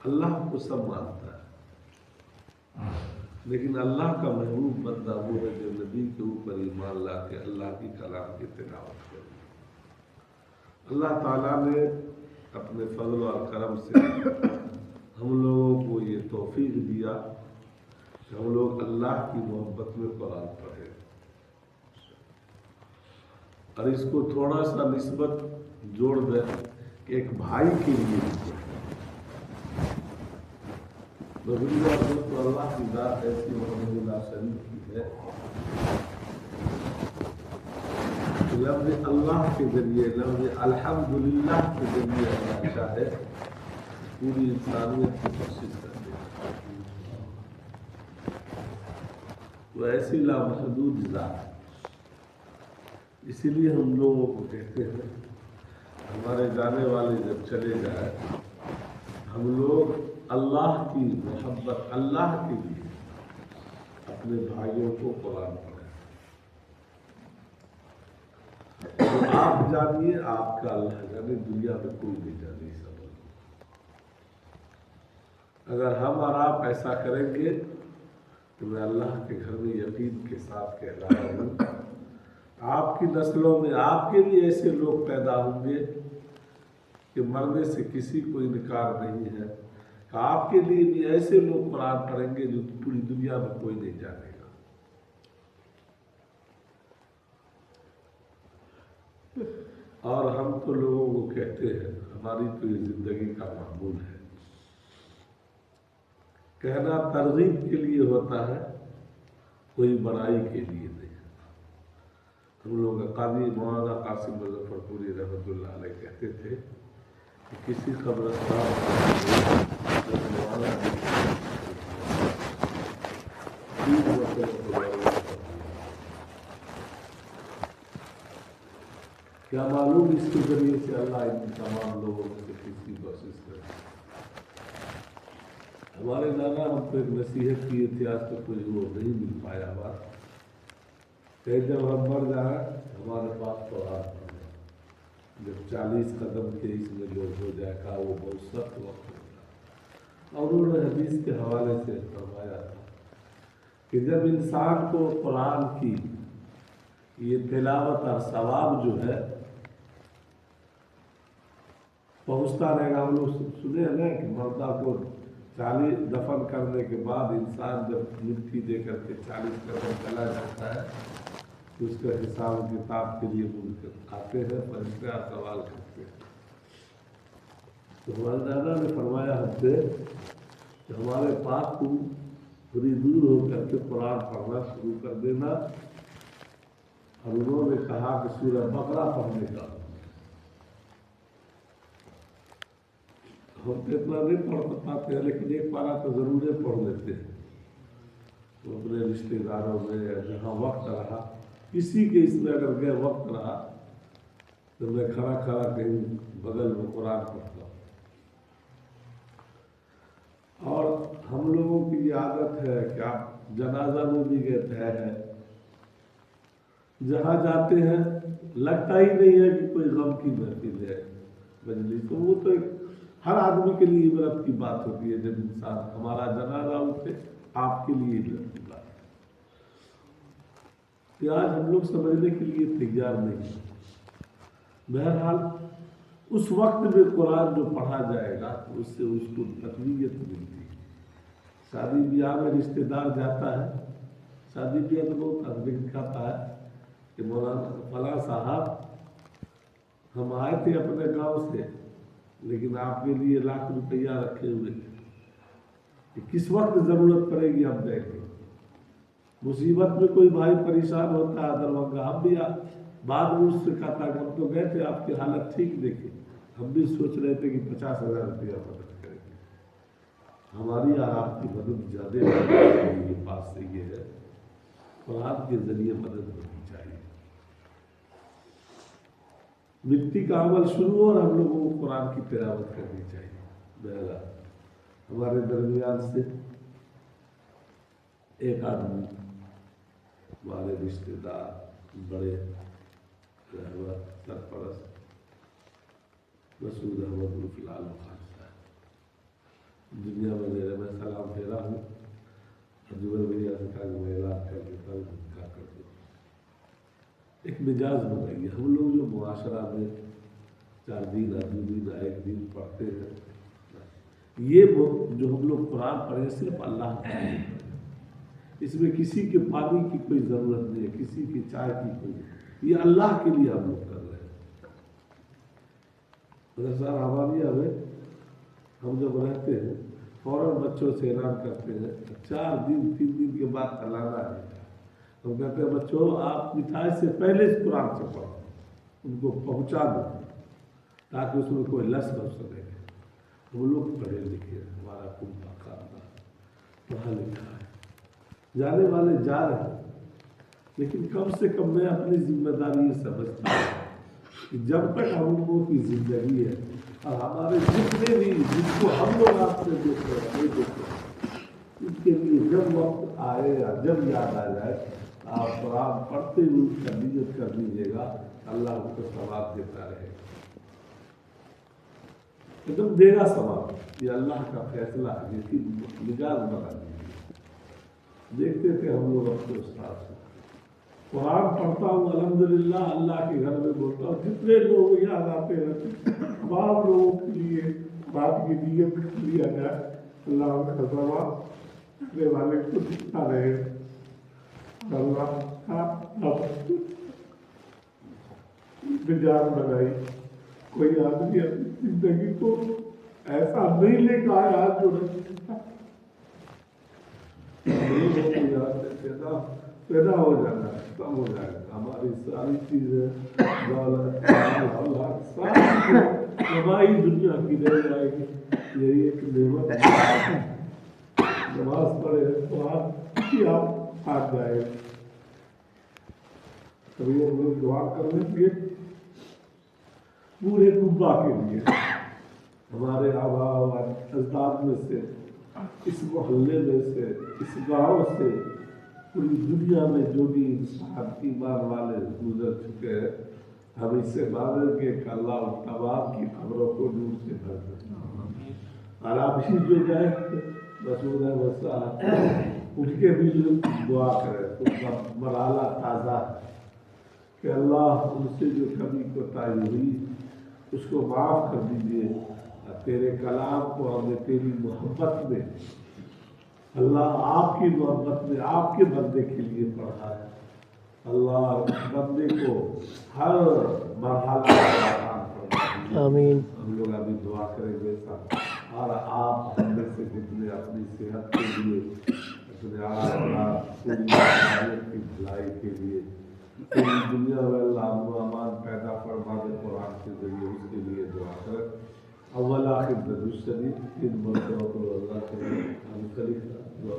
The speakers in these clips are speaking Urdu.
اللہ کو سب مانتا ہے، لیکن اللہ کا محبوب بندہ وہ ہے جو نبی کے اوپر ایمان لا کے اللہ کی کلام کی تلاوت کرے۔ اللہ تعالیٰ نے اپنے فضل اور کرم سے ہم لوگوں کو یہ توفیق دیا کہ ہم لوگ اللہ کی محبت میں قرآن پڑھیں، اور اس کو تھوڑا سا نسبت جوڑ دیں کہ ایک بھائی کے لیے تو اللہ کی ذات ایسی محمد لا شریک کی ہے، لفظ اللہ کے ذریعے، لفظ الحمدللہ کے ذریعے اللہ چاہے پوری انسانیت کی کوشش کرتے ہیں۔ وہ ایسی لامحدود ذات، اسی لیے ہم لوگوں کو کہتے ہیں ہمارے جانے والے جب چلے جائیں ہم لوگ اللہ کی محبت، اللہ کے لیے اپنے بھائیوں کو قرآن پڑھیں۔ تو آپ جانیے، آپ کا اللہ جانے، دنیا میں کوئی نہیں جانے سب۔ اگر ہم اور آپ ایسا کریں گے تو میں اللہ کے گھر میں یقین کے ساتھ کہہ رہا ہوں، آپ کی نسلوں میں آپ کے بھی ایسے لوگ پیدا ہوں گے کہ مرنے سے کسی کو انکار نہیں ہے، کہ آپ کے لیے بھی ایسے لوگ قرآن پڑھیں گے جو پوری دنیا میں کوئی نہیں جانے گا۔ اور ہم تو لوگوں کو کہتے ہیں، ہماری تو یہ زندگی کا معمول ہے، کہنا ترغیب کے لیے ہوتا ہے، کوئی بڑائی کے لیے نہیں۔ ہم لوگ قاضی مولانا قاسم مظفر پوری رحمۃ اللہ علیہ کہتے تھے کہ کسی قبرستان کیا معلوم اس کے ذریعے سے اللہ ان تمام لوگوں سے کسی کوشش کرے۔ ہمارے نانا ہم کو ایک نصیحت کیے تھے، آج تک کوئی وہ نہیں مل پایا بات کہ جب ہم مر جائیں ہمارے پاس قرآن پڑھیں، جب 40 قدم کے اس میں جو ہو جائے گا وہ بہت سخت وقت ہوگا۔ اور انہوں نے حدیث کے حوالے سے فرمایا تھا کہ جب انسان کو قرآن کی یہ تلاوت اور ثواب جو ہے پہنچتا رہے گا، ہم لوگ سنے ہیں نا کہ مردہ کو 40 دفن کرنے کے بعد انسان جب مٹی دے کر کے 40 قدم چلا جاتا ہے تو اس کا حساب کتاب کے لیے منکر آتے ہیں، فرشتے سوال کرتے ہیں۔ تو ہمارے دادا نے فرمایا ہم سے کہ ہمارے پاس تم تھوڑی دور ہو کر کے قرآن پڑھنا شروع کر دینا، اور انہوں نے کہا کہ سورہ بقرہ پڑھنے کا۔ ہم تو اتنا نہیں پڑھ پاتے ہیں، لیکن ایک پارہ تو ضرور پڑھ لیتے ہیں۔ تو اپنے رشتے داروں میں یا جہاں وقت رہا، کسی کے اس میں اگر گئے وقت رہا تو میں کھڑا کھڑا کہیں بغل میں قرآن پڑھتا ہوں۔ اور ہم لوگوں کی یہ عادت ہے کہ آپ جنازہ میں بھی گئے ہیں، جہاں جاتے ہیں لگتا ہی نہیں ہے کہ کوئی غم کی محفل ہے مجلس، تو وہ تو ہر آدمی کے لیے عبرت کی بات ہوتی ہے جب انسان ہمارا جنازہ اٹھے، آپ کے لیے عبرت کی بات ہے کہ آج ہم لوگ سمجھنے کے لیے تیار نہیں۔ بہرحال اس وقت میں قرآن جو پڑھا جائے گا اس سے اس کو تقویت ملتی ہے۔ شادی بیاہ میں رشتے دار جاتا ہے، شادی بیاہ تو بہت آدمی دکھاتا ہے کہ مولانا فلاں صاحب ہم آئے تھے اپنے گاؤں سے، لیکن آپ کے لیے لاکھ روپیہ رکھے ہوئے تھے کہ کس وقت ضرورت پڑے گی ہم دیں گے۔ مصیبت میں کوئی بھائی پریشان ہوتا ہے درونگا، ہم بھی بعد میں اس سے کہتا کہ ہم تو گئے تھے آپ کی حالت ٹھیک دیکھے، ہم بھی سوچ رہے تھے کہ 50,000 روپیہ مدد کریں گے۔ ہماری اور آپ کی مدد زیادہ یہ بات سے یہ ہے، قرآن کے ذریعے مدد ہونی چاہیے۔ مٹی کا عمل شروع اور ہم لوگوں کو قرآن کی تلاوت کرنی چاہیے۔ بہرحال ہمارے درمیان سے ایک آدمی ہمارے رشتے دار بڑے سرپرست مسعود احمد عرف لالو خان صاحب، دنیا میں میرے میں سلام پھیرا ہوں اور جبر بھیا سے کہا کہ میں اعلان کر دیتا ہوں کیا کر دوں. ایک مزاج بنائیے. ہم لوگ جو معاشرہ میں 4 دن 2 دن 1 دن پڑھتے ہیں، یہ جو ہم لوگ قرآن پڑھیں صرف اللہ کا ہے. اس میں کسی کے پانی کی کوئی ضرورت نہیں ہے، کسی کی چائے کی کوئی، یہ اللہ کے لیے ہم لوگ کر رہے ہیں. اگر سر ہماری میں ہم جب رہتے ہیں فوراً بچوں سے اعلان کرتے ہیں 4 دن 3 دن کے بعد چلانا ہے. ہم کہتے ہیں بچوں آپ مٹھائی سے پہلے اس قرآن سے پڑھو، ان کو پہنچا دو تاکہ اس میں کوئی لس ہو سکے. ہم لوگ پڑھے لکھے ہیں، ہمارا خود خاندان پڑھا لکھا ہے، جانے والے جا رہے ہیں، لیکن کم سے کم میں اپنی ذمہ داری یہ سمجھتا ہوں کہ جب تک ہم لوگوں کی زندگی ہے اور ہمارے جتنے بھی جن کو ہم لوگ آپ سے دیکھ رہے ہیں ان کے لیے جب وقت آئے یا جب یاد آ جائے آپ قرآن پڑھتے ہوئے اس کا نیت کر دیجیے گا، اللہ ان کو ثواب دیتا رہے گا. ایک دم دے گا ثواب. یہ اللہ کا فیصلہ ہے، یہ کی مزاج بنا دیجیے. دیکھتے تھے ہم لوگ اپنے استاد سے قرآن پڑھتا ہوں الحمدللہ، اللہ کے گھر میں بولتا ہوں، جتنے لوگ یاد آتے رہتے تمام لوگوں کے لیے بات کی نیت کر لیا جائے، اللہ ان کا ثواب کرنے والے کو دکھتا رہے. اللہ کا مزاج بنائی. کوئی آدمی اپنی زندگی کو ایسا نہیں لے کے آیا جو پیدا ہو جانا ہے، کم ہو جائے گا. ہماری ساری چیزیں دولت ساری کمائی دنیا کی رہ جائے گی. یہی ایک نعمت ہے. نماز پڑھے قرآن کی آپ آ جائے. کبھی ہم لوگ دعا کر لیں گے پورے کنبہ کے لیے. ہمارے آبا و اجداد میں سے، اس محلے میں سے، اس گاؤں سے، پوری دنیا میں جو بھی انسان ایمان والے گزر چکے ہیں، ہم اس سے مانگیں گے کہ اللہ ان تمام کی خبروں کو نور سے بھر دے. اور آپ ہی جو گئے مسعود احمد صاحب ان کے بھی دعا کریں، ان کا مرحلہ تازہ ہے کہ اللہ ان سے جو کمی کوتاہی ہوئی اس کو معاف کر دیجیے. تیرے کلام کو ہم نے تیری محبت میں، اللہ آپ کی محبت میں آپ کے بندے کے لیے پڑھا ہے. اللہ بندے کو ہر مرحلہ آمین. ہم لوگ ابھی دعا کریں گے اور آپ ہم میں سے جتنے اپنی صحت کے لیے، اپنے کی بھلائی کے لیے، پوری دنیا میں اللہ امان پیدا فرما دے قرآن کے ذریعے، اس کے لیے دعا کریں. اول آخر درود شریف 3 مرتبہ کو اللہ کے دعا.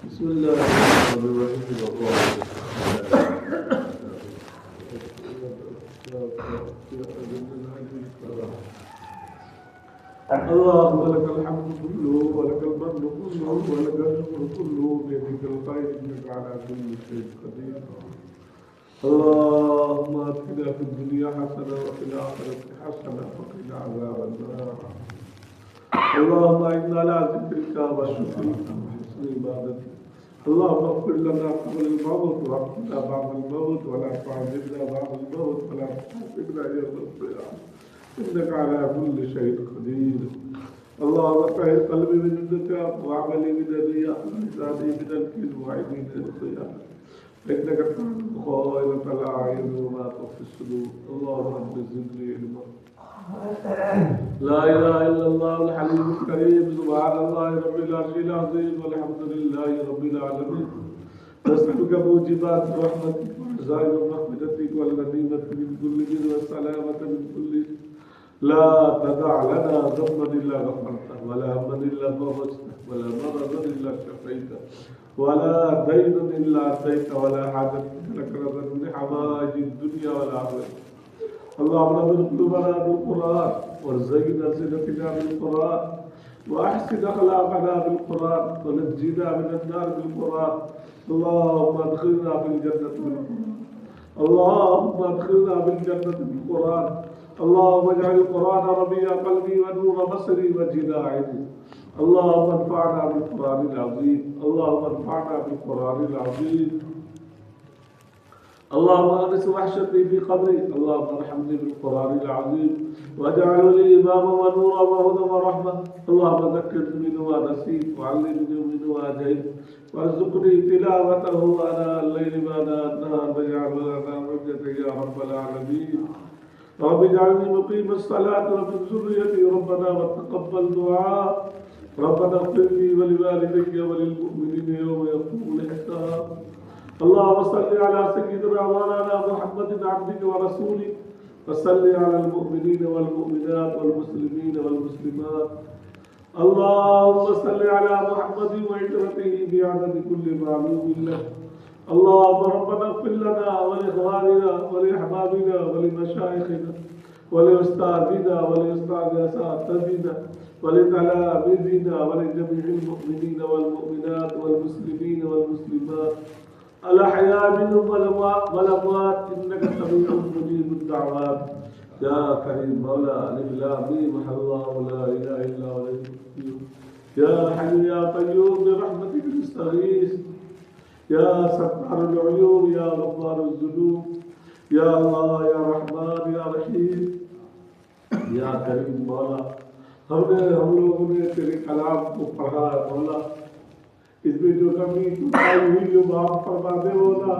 بسم اللہ الرحمن الرحیم. اللهم لك الحمد كله ولك المن كله ولك الشكر كله بيدك الخير انك على كل شيء قدير. اللهم اتنا في الدنيا حسنه وفي الاخره حسنه وقنا عذاب النار. اللهم انا على ذكرك وشكرك وحسن عبادتك. اللهم اغفر لنا قبل الموت وارحمنا بعد الموت ولا تعذبنا بعد الموت ولا تحاسبنا يوم القيامه انك على كل شيء قدير. اللهم طهر قلبي من الذكاء وعملي من الرياء ولساني من الكذب وعيني من الخيانه فانك تعلم خائنة الاعين وما تخفي الصدور. اللهم رب زدني علما. لا اله الا الله الحليم الكريم. سبحان الله رب العرش العظيم والحمد لله رب العالمين. نسألك موجبات رحمتك وعزائم مغفرتك والغنيمة من كل بر والسلامة من كل لا تدع لنا ذنبا إلا غفرته ولا هما إلا فرجته ولا مرضا إلا شفيته ولا دينا إلا أتيته ولا حاجة لك رضا من حوائج الدنيا والآخرة. اللهم نور قلوبنا بالقرآن وارزقنا زينتنا بالقرآن وأحسن أخلاقنا بالقرآن ونجنا من النار بالقرآن. اللهم ادخلنا بالجنة بالقرآن. اللهم ادخلنا بالجنة بالقرآن. اللهم اجعل القرآن ربيع قلبي ونور بصري وجلاء عيني. اللهم انفعنا بالقرآن العظيم. اللهم انفعنا بالقرآن العظيم. اللهم انس وحشتي في قبري. اللهم ارحمني بالقرآن العظيم واجعله لي إماما ونورا وهدى ورحمة. اللهم ذكرني منه ما نسيت وعلمني منه ما جهلت وارزقني تلاوته آناء الليل وآناء النهار واجعله لنا حجة يا رب العالمين. رب اجعلني مقيم الصلاة ومن ذريتي ربنا وتقبل دعاء. ربنا اغفر لي ولوالدي وللمؤمنين يوم يقوم الحساب. اللهم صل على سيدنا مولانا محمد عبدك ورسولك وصل على المؤمنين والمؤمنات والمسلمين والمسلمات. اللهم صل على محمد وعترته بعدد كل معلوم له. اللهم ربنا اغفر لنا ولإخواننا ولأحبابنا ولمشايخنا ولأستاذنا ولأساتذتنا ولتلاميذنا ولجميع المؤمنين والمؤمنات والمسلمين والمسلمات الأحياء منهم والأموات إنك سميع مجيب الدعوات. يا كريم مولا ألف لام ميم الله لا إله إلا هو يا حي يا قيوم برحمتك نستغيث. يا ستار العيوب يا غفار الذنوب يا الله يا رحمن يا رحيم يا كريم مولا. ہم لوگوں نے تیرے کلام کو پڑھا ہے مولا. اس میں جو کمی کوتاہی ہوئی جو معاف فرما دے مولا.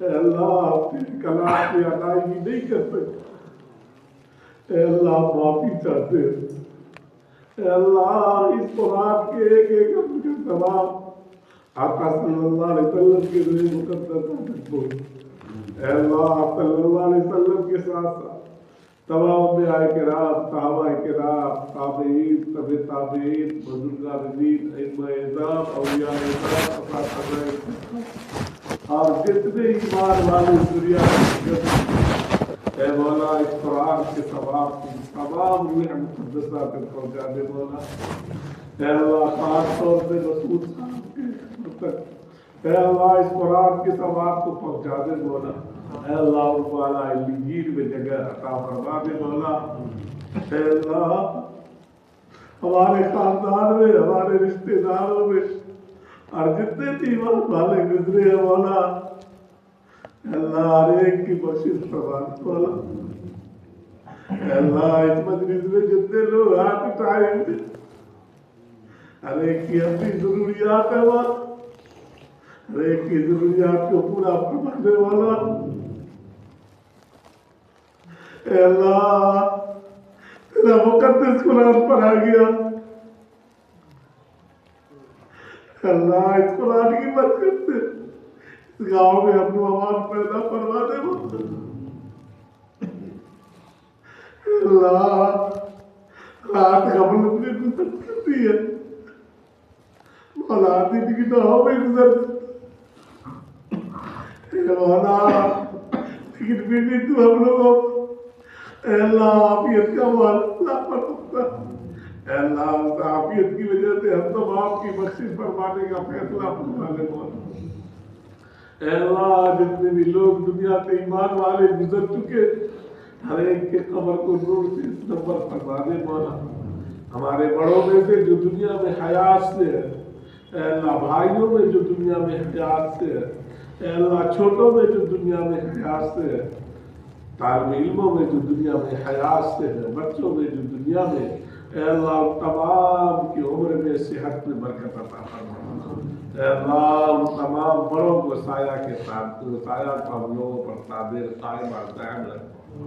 اے اللہ تیرے کلام کی ادائیگی نہیں کر سکتے. اے اللہ معافی چاہتے ہیں. اے اللہ اس قرآن کے ایک ایک حرف کا ثواب آقا صلی اللہ علیہ وسلم کے روح مقدس تک پہنچے. اے اللہ صلی اللہ علیہ وسلم کے ساتھ ساتھ تمام انبیاء کرام صحابہ کرام تابعین تبع تابعین بزرگان دین ائمہ اعظام اولیاء اعظام اساتذہ اور جتنے ایمان والے دنیا میں اے مولا اس قرآن کے ثواب کی تمام روح مقدسہ تک پہنچا دے مولا. اے اللہ خاص طور سے مسعود صاحب کے تک اے اللہ اس قرآن کے ثواب کو پہنچا دے مولا. اے اللہ ان کو اعلیٰ علیین میں جگہ عطا فرما دے مولا. اے اللہ ہمارے خاندان میں ہمارے رشتہ داروں میں اور جتنے بھی ایمان والے گزرے ہیں مولا اے اللہ ہر ایک کی بخشش فرما دے مولا. اے اللہ اس مجلس میں جتنے لوگ ہاتھ اٹھائے ہیں ہر ایک کی اپنی ضروریات ہے مولا. ہر ایک کی ضروریات کو پورا فرما دے مولا. اے اللہ تیرا مقدس قرآن پڑھا گیا. اللہ اس قرآن کی برکت سے اس گاؤں میں اپنا امان پیدا فرما دے. اللہ رات غفلت میں گزر کرتی ہے مولا. دن کی نہوں میں گزر مولا لیکن بھی تو ہم لوگوں اے اللہ عافیت کا معاملہ فرما. اے اللہ اس عافیت کی وجہ سے ہم تو آپ کی بخشش فرمانے کا فیصلہ فرما لے مولا. اے اللہ جتنے بھی لوگ دنیا سے ایمان والے گزر چکے ہر ایک کے قبر کو نور سے نور فرما دے مولا. ہمارے بڑوں میں سے جو دنیا میں حیات سے ہے اے اللہ بھائیوں میں جو دنیا میں حیات سے ہے اے اللہ چھوٹوں میں جو دنیا میں حیات سے ہے طالب علموں میں جو دنیا میں حیات سے ہے بچوں میں جو دنیا میں اے اللہ تمام کی عمر میں صحت میں برکت عطا فرما. اے اللہ تمام بڑوں کو سایہ کے ساتھ سایہ کو ہم لوگوں پر قادر قائم اور دائم رکھو.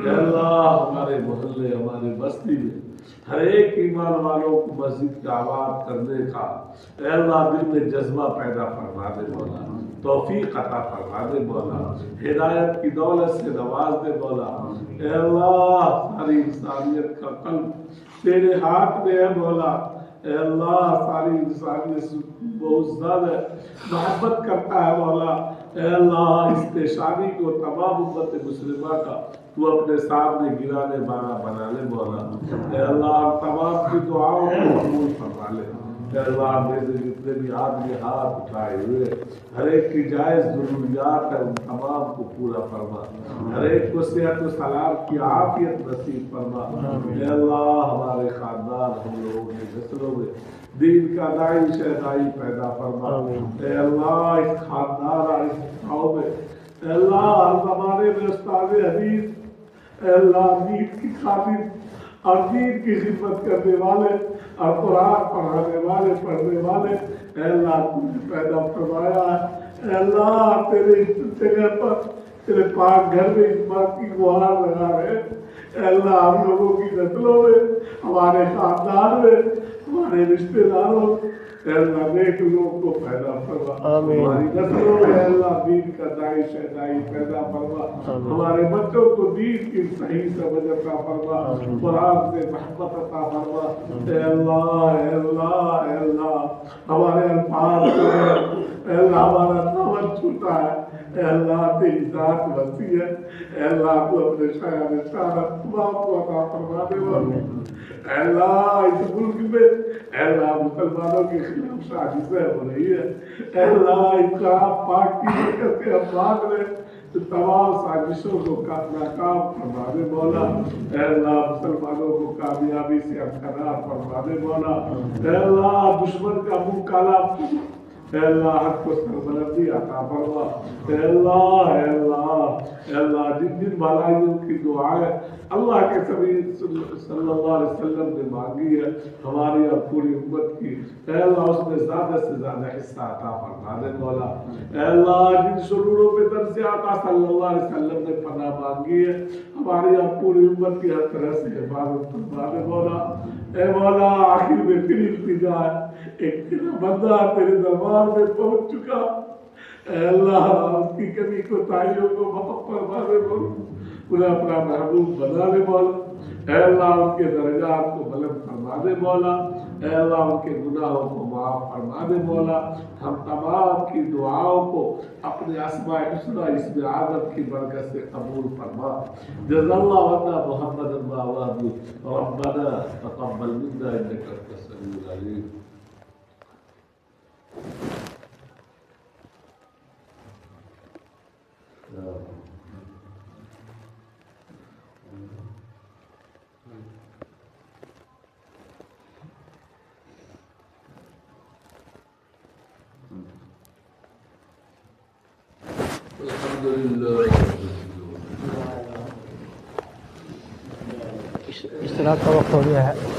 اے اللہ ہمارے محلے ہمارے بستی میں ہر ایک ایمان والوں کو مسجد کا آباد کرنے کا اے اللہ دل میں جذبہ پیدا فرما دے مولا، توفیق عطا فرما دے مولا، ہدایت کی دولت سے نواز دے مولا۔ اے اللہ ساری انسانیت کا قلب تیرے ہاتھ میں ہے مولا۔ اے اللہ ساری انسانیت سے بہت زیادہ محبت کرتا ہے مولا۔ اے اللہ اس پیشانی کو تمام امت مسلمہ کا تو اپنے سامنے گرانے بارہ بنا لے مولا۔ اے اللہ تمام کی دعاؤں کو قبول فرما لے۔ اے اللہ میرے جتنے بھی آدمی ہاتھ اٹھائے ہوئے ہر ایک کی جائز ضروریات ہے ان تمام کو پورا فرما، ہر ایک کو صحت و سلامت کی عافیت نصیب فرما۔ اے اللہ ہمارے خاندان ہم لوگوں کے نسلوں میں دین کا دائی شہدائی پیدا فرما۔ اے اللہ اس خاندان اور اس گاؤں میں اے اللہ ہر زمانے میں استاد حدیث اے اللہ دین کی خاطر اور دین کی خدمت کرنے والے اور قرآن پڑھانے والے پڑھنے والے اے اللہ تم نے پیدا فرمایا ہے۔ اے اللہ تیرے اس جگہ پر تیرے پاک گھر میں اس بات کی گہار لگا رہے اے اللہ ہم لوگوں کی نسلوں میں ہمارے خاندان میں ہمارے رشتے داروں اے اللہ نیک لوگوں کو پیدا فرما، ہماری نسلوں میں اے اللہ دین کا دائی شہدائی پیدا فرما، ہمارے بچوں کو دین کی صحیح سمجھ عطا فرما، قرآن سے محبت عطا فرما۔ اے اللہ اے اللہ اے اللہ ہمارے الفاظ اے اللہ ہمارا دعوت چھوٹا ہے اے اللہ تیری ذات وسیع ہے اے اللہ تو اپنے شاید اشارت تمام کو عطا فرما دے والا۔ اے اللہ اس ملک میں اے اللہ مسلمانوں کے خلاف سازشیں ہو رہی ہے اے اللہ اس کا پاک کی برکت سے ہم مانگ رہے تو تمام سازشوں کو ناکام فرما دے مولا۔ اے اللہ مسلمانوں کو کامیابی سے ہمکنار فرما دے مولا۔ اے اللہ دشمن کا منہ کالا اے اللہ حق کو سربلندی عطا فرما۔ اے اللہ اے اللہ اے اللہ جن جن بھلائیوں کی دعائیں اللہ کے سبھی صلی اللہ علیہ وسلم نے مانگی ہے ہماری اور پوری امت کی اے اللہ اس میں زیادہ سے زیادہ حصہ عطا فرما دے مولا۔ اے اللہ جن شروروں پہ در سے آقا صلی اللہ علیہ وسلم نے پناہ مانگی ہے ہماری اور پوری امت کی ہر طرح سے حفاظت فرما دے مولا۔ اے مولا آخر میں پھر التجا ہے ایک تیرا بندہ تیرے دربار میں پہنچ چکا اے اللہ اس کی کمی کوتاہیوں کو معاف فرما دے مولا، انہیں اپنا محبوب بنا دے مولا۔ اے اللہ ان کے درجات کو بلند فرما دے مولا۔ اے اللہ ان کے گناہوں کو معاف فرما دے مولا۔ ہم تمام کی دعاؤں کو اپنے اسماء الحسنی اسم اعظم کی برکت سے قبول فرما۔ جزا اللہ عنا محمد المعواد ربنا تقبل منا انك انت السميع العليم۔ اشتراک کا وقت ہو گیا ہے۔